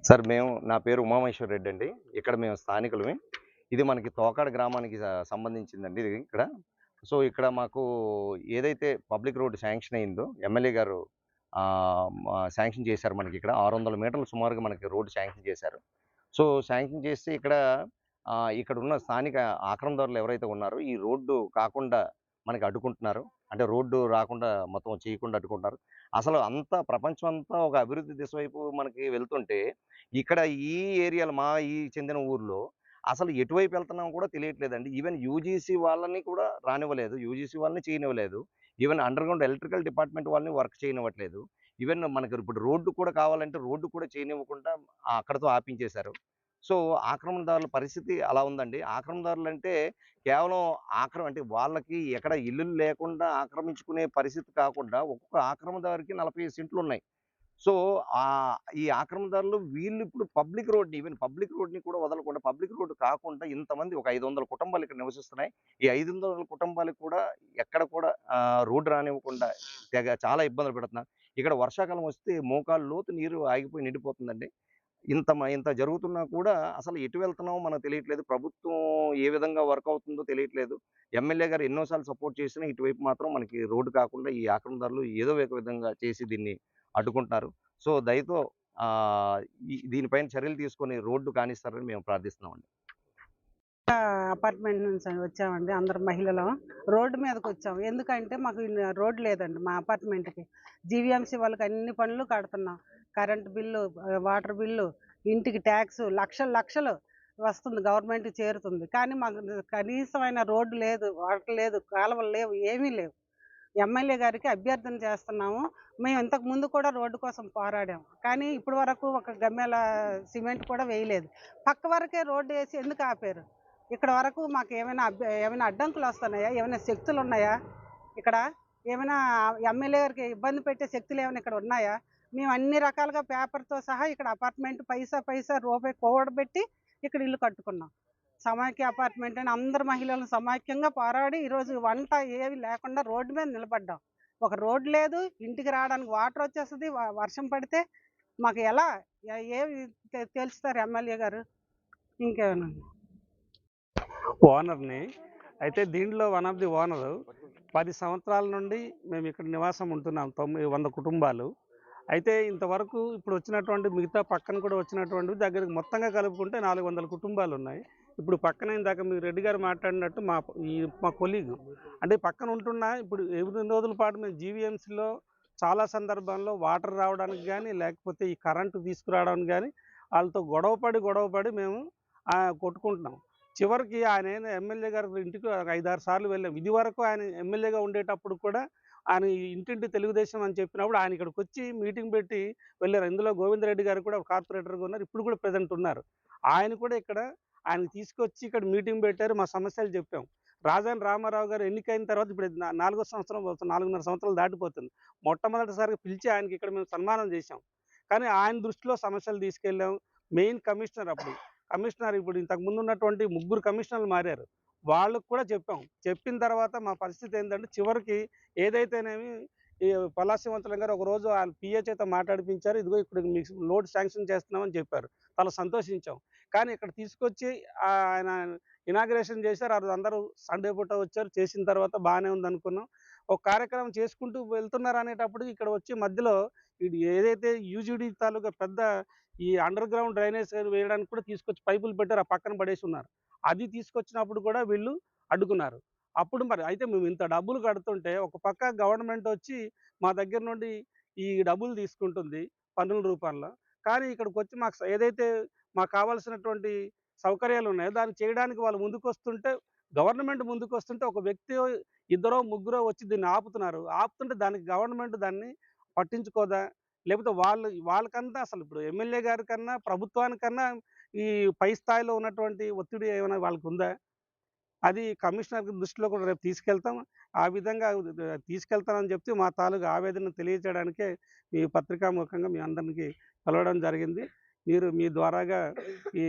Sir నా పేరు ఉమామహేశ్వర్ రెడ్డి అండి. ఇక్కడ మేము స్థానికులమే. ఇది మనకి తోకాడ గ్రామానికి సంబంధించిందండి ఇది ఇక్కడ. సో, ఇక్కడ మాకు ఏదైతే పబ్లిక్ రోడ్ శాంక్షన్ అయిందో ఎమ్మెల్యే గారు శాంక్షన్ చేశారు మనకిక్కడ. 600 మీటర్లు సుమారుగా మనకి రోడ్ శాంక్షన్ చేశారు. సో, శాంక్షన్ చేస్తే ఇక్కడున్న స్థానిక ఆక్రమణదారులు ఎవరైతే ఉన్నారో ఈ రోడ్డు కాకుండా మనకి అడ్డుకుంటున్నారు. అంటే రోడ్డు రాకుండా మొత్తం చేయకుండా అడ్డుకుంటున్నారు. అసలు ప్రపంచం అంతా ఒక అభివృద్ధి దిశ వైపు మనకి వెళ్తుంటే, ఇక్కడ ఈ ఏరియాలో ఈ చెందిన ఊర్లో అసలు ఎటువైపు వెళ్తున్నామో కూడా తెలియట్లేదండి. ఈవెన్ యూజీసీ వాళ్ళని కూడా రానివ్వలేదు. యూజీసీ వాళ్ళని చేయనివ్వలేదు. ఈవెన్ అండర్‌గ్రౌండ్ ఎలక్ట్రికల్ డిపార్ట్‌మెంట్ వాళ్ళని వర్క్ చేయనివ్వట్లేదు. ఈవెన్ మనకి ఇప్పుడు రోడ్డు కూడా కావాలంటే రోడ్డు కూడా చేయనివ్వకుండా అక్కడితో ఆపించేశారు. సో, ఆక్రమణదారుల పరిస్థితి అలా ఉందండి. ఆక్రమణదారులంటే కేవలం అంటే వాళ్ళకి ఎక్కడ ఇల్లులు లేకుండా ఆక్రమించుకునే పరిస్థితి కాకుండా ఒక్కొక్క ఆక్రమణదారుకి 45 సెంట్లున్నాయి. సో, ఈ ఆక్రమణదారులు వీళ్ళిప్పుడు ఈవెన్ పబ్లిక్ రోడ్‌ని కూడా వదలకుండా పబ్లిక్ రోడ్ కాకుండా ఇంతమంది ఒక 500 కుటుంబాలు ఇక్కడ నివసిస్తున్నాయి. ఈ 500 కుటుంబాలకు కూడా ఎక్కడ కూడా రోడ్డు రానివ్వకుండా చాలా ఇబ్బందులు పెడుతున్నారు. ఇక్కడ వర్షాకాలం వస్తే మోకాలు లోతు నీరు ఆగిపోయి నిండిపోతుందండి. ఇంత జరుగుతున్నా కూడా అసలు ఎటు వెళ్తున్నామో మనకు తెలియట్లేదు. ప్రభుత్వం ఏ విధంగా వర్క్ అవుతుందో తెలియట్లేదు. ఎమ్మెల్యే గారు ఎన్నో సార్లు సపోర్ట్ చేసినా ఇటువైపు మాత్రం మనకి రోడ్డు కాకుండా ఈ ఆక్రమణదారులు ఏదో ఒక విధంగా చేసి దీన్ని అడ్డుకుంటున్నారు. సో, దయతో ఆహ్, దీనిపైన చర్యలు తీసుకొని రోడ్డు కానిస్తారని మేము ప్రార్థిస్తున్నామండి. అపార్ట్మెంట్ నుంచి వచ్చామండి. అందరు మహిళలం రోడ్డు మీదకొచ్చాం. ఎందుకంటే మాకు రోడ్ లేదండి మా అపార్ట్మెంట్‌కి. జీవీఎంసీ వాళ్ళకి అన్ని పనులు కడుతున్నాం. కరెంట్ బిల్లు, వాటర్ బిల్లు, ఇంటికి ట్యాక్సు లక్షలు వస్తుంది, గవర్నమెంట్‌కి చేరుతుంది. కానీ మాకు కనీసమైన రోడ్డు లేదు, వాటర్ లేదు, కాలువలు లేవు, ఏమీ లేవు. ఎమ్మెల్యే గారికి అభ్యర్థన చేస్తున్నాము. మేము ఇంతకు ముందు కూడా రోడ్డు కోసం పోరాడాము. కానీ ఇప్పటి వరకు ఒక గమ్యాల సిమెంట్ కూడా వేయలేదు. పక్క వరకే రోడ్డు వేసి ఎందుకు ఆపారు? ఇక్కడ వరకు మాకు ఏమైనా అడ్డంకులు వస్తున్నాయా? ఏమైనా శక్తులు ఉన్నాయా ఇక్కడ? ఏమైనా ఎమ్మెల్యే గారికి ఇబ్బంది పెట్టే శక్తులు ఏమైనా ఇక్కడ ఉన్నాయా? మేము అన్ని రకాలుగా పేపర్‌తో సహా ఇక్కడ అపార్ట్మెంట్ పైసా రూపాయి కూడబెట్టి ఇక్కడ ఇల్లు కట్టుకున్నాం. సమాఖ్య అపార్ట్మెంట్ అని అందరు మహిళలు సమాఖ్యంగా పోరాడి ఈరోజు వంట ఏవి లేకుండా రోడ్డు మీద నిలబడ్డాం. ఒక రోడ్ లేదు, ఇంటికి రావడానికి వాటర్ వచ్చేస్తది. వర్షం పడితే మాకు ఎలా? ఏవి తేల్చుతారు ఎమ్మెల్యే గారు? ఇంకేమైనా? ఓనర్‌ని. అయితే దీంట్లో వన్ ఆఫ్ ది ఓనరు 10 సంవత్సరాల నుండి మేము ఇక్కడ నివాసం ఉంటున్నాం. 100 కుటుంబాలు. అయితే ఇంతవరకు ఇప్పుడు వచ్చినటువంటి మిగతా పక్కన కూడా వచ్చినటువంటివి దగ్గరికి మొత్తంగా కలుపుకుంటే 400 కుటుంబాలున్నాయి. ఇప్పుడు పక్కన ఇందాక మీరు రెడ్డి గారు మాట్లాడినట్టు మా కొలీగ్ అంటే పక్కన ఉంటున్న ఇప్పుడు 8 రోజుల పాటు మేము జీవీఎంసీలో చాలా సందర్భాల్లో వాటర్ రావడానికి కానీ, లేకపోతే ఈ కరెంటు తీసుకురావడానికి కానీ వాళ్ళతో గొడవపడి మేము కొట్టుకుంటున్నాం. చివరికి ఆయన ఎమ్మెల్యే గారి ఇంటికి 5, 6 సార్లు వెళ్ళాం. ఇదివరకు ఆయన ఎమ్మెల్యేగా ఉండేటప్పుడు కూడా ఆయన ఇంటింటి తెలుగుదేశం అని చెప్పినప్పుడు ఆయన ఇక్కడికి వచ్చి మీటింగ్ పెట్టి వెళ్ళారు. ఇందులో గోవిందరెడ్డి గారు కూడా కార్పొరేటర్గా ఉన్నారు. ఇప్పుడు కూడా ప్రెజెంట్ ఉన్నారు. ఆయన కూడా ఆయనకి తీసుకొచ్చి ఇక్కడ మీటింగ్ పెట్టారు. మా సమస్యలు చెప్పాం. రాజాని రామారావు గారు ఎన్నికైన తర్వాత ఇప్పుడు 4వ సంవత్సరం 4.5 సంవత్సరాలు దాటిపోతుంది. మొట్టమొదటిసారిగా పిలిచి ఆయనకి ఇక్కడ మేము సన్మానం చేశాం. కానీ ఆయన దృష్టిలో సమస్యలు తీసుకెళ్ళాం. మెయిన్ కమిషనర్ ఇప్పుడు ఇంతకు ముందు ఉన్నటువంటి 3 కమిషనర్లు మారారు. వాళ్ళకు కూడా చెప్పాం. చెప్పిన తర్వాత మా పరిస్థితి ఏంటంటే చివరికి ఏదైతేనేమి ఈ పలాసీవంతులం గారు ఒకరోజు ఆయన పిఏ చేత మాట్లాడిపించారు. ఇదిగో ఇప్పుడు మీకు లోడ్ శాంక్షన్ చేస్తున్నామని చెప్పారు. చాలా సంతోషించాం. కానీ ఇక్కడ తీసుకొచ్చి ఆయన ఇనాగరేషన్ చేశారు. ఆ రోజు అందరూ సండే పూట వచ్చారు. చేసిన తర్వాత బాగానే ఉందనుకున్నాం. ఒక కార్యక్రమం చేసుకుంటూ వెళ్తున్నారు అనేటప్పుడు ఇక్కడ వచ్చి మధ్యలో ఇది ఏదైతే యూజీడీ తాలూకా పెద్ద ఈ అండర్ గ్రౌండ్ డ్రైనేజ్ వేయడానికి కూడా తీసుకొచ్చి పైపులు పెట్టారు. ఆ పక్కన పడేసి ఉన్నారు. అది తీసుకొచ్చినప్పుడు కూడా వీళ్ళు అడ్డుకున్నారు. అప్పుడు మరి అయితే మేము ఇంత డబ్బులు కడుతుంటే ఒక పక్క గవర్నమెంట్ వచ్చి మా దగ్గర నుండి ఈ డబ్బులు తీసుకుంటుంది పన్నుల రూపంలో. కానీ ఇక్కడికొచ్చి ఏదైతే మాకు కావాల్సినటువంటి సౌకర్యాలు ఉన్నాయో దాన్ని చేయడానికి వాళ్ళు ముందుకొస్తుంటే గవర్నమెంట్ ముందుకొస్తుంటే ఒక వ్యక్తి, ఇద్దరో ముగ్గురో వచ్చి దీన్ని ఆపుతున్నారు. ఆపుతుంటే దానికి గవర్నమెంట్ దాన్ని పట్టించుకోదా? లేకపోతే వాళ్ళకన్నా అసలు ఇప్పుడు ఎమ్మెల్యే గారి కన్నా, ప్రభుత్వానికన్నా ఈ పై స్థాయిలో ఉన్నటువంటి ఒత్తిడి ఏమైనా వాళ్ళకుందా? అది కమిషనర్ దృష్టిలో కూడా రేపు తీసుకెళ్తాం. ఆ విధంగా తీసుకెళ్తానని చెప్తే మా తాలూకు ఆవేదన తెలియజేయడానికే ఈ పత్రికాముఖంగా మీ అందరికి కలవడం జరిగింది. మీరు మీ ద్వారాగా ఈ